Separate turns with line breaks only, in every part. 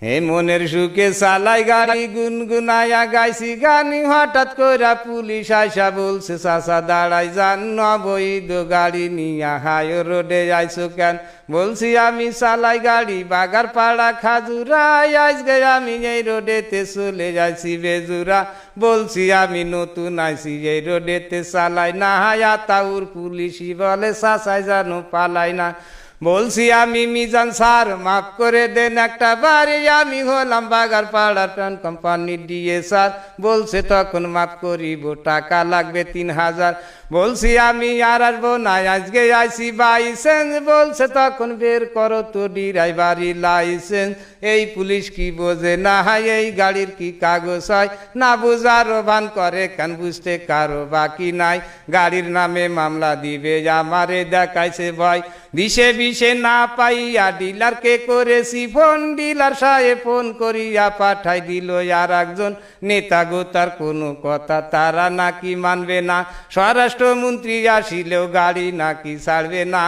হে মনের সুখে চালাই গাড়ি গুনগুনায়া গাইছি গানি হঠাৎ কইরা পুলিশ আইসা বলছে চাচা দাঁড়াই যান অবৈধ গাড়ি নিয়া হাই রোডে আইসো কেন বলছি আমি চালাই গাড়ি বাগারপাড়া খাজুরাই আজকে আমি এই রোডেতে চলে যাইছি বেজুরা বলছি আমি নতুন আইছি এই রোডেতে চালাই না হায়া তাউর পুলিশই বলে চাচাই জানো পালাই না বলছি আমি মিজান স্যার মাফ করে দেন একটা বাড়ি আমি হলাম বাগারপাড়ার প্যান কোম্পানি দিয়ে স্যার বলছে তখন মাফ করিব টাকা লাগবে 3000 বলছি আমি আর আসবো না আজকে আইসি বাইসেন্স বলছে তখন বের করো তো ড্রাইভারি লাইসেন্স এই পুলিশ কি বোঝে না এই গাড়ির কি কাগজ হয় না বুঝারও ভান করে কেন বুঝতে কারো বাকি নাই গাড়ির নামে মামলা দিবে আমারে দেখাইছে ভয় দিশে বিশে না পাইয়া ডিলারকে করেছি ফোন ডিলার সাহেব ফোন করিয়া পাঠাই দিল আর একজন নেতা গো তার কোনো কথা তারা নাকি মানবে না স্বরাষ্ট্রমন্ত্রী আসিলেও গাড়ি নাকি ছাড়বে না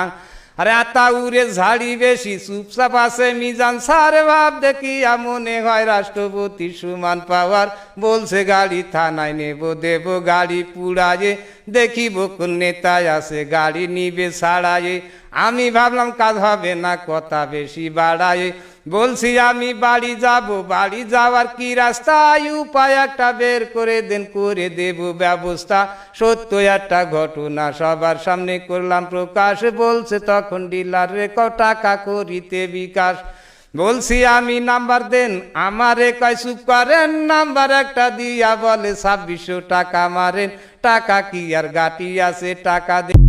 আরে আতাউরে ঝাড়ি বেশি চুপচাপ আছে মিজান স্যার ভাব দেখিয়া মনে হয় রাষ্ট্রপতি সমান পাওয়ার বলছে গাড়ি থানায় নেব দেব গাড়ি পুড়ায়ে দেখিব কোন নেতায় আছে গাড়ি নিবে ছাড়ায়ে আমি ভাবলাম কাজ হবে না কথা বেশি বাড়ায়ে বলছি আমি বাড়ি যাব বাড়ি যাওয়ার কি রাস্তায় উপায় একটা বের করে দেন করে দেব ব্যবস্থা সত্য একটা ঘটনা সবার সামনে করলাম প্রকাশ বলছে তখন ডিলার রে টাকা করিতে বিকাশ বলছি আমি নাম্বার দেন আমারে কয় চুপ করেন নাম্বার একটা দিয়া বলে 2600 টাকা মারেন টাকা কি আর গাটি আছে টাকা দে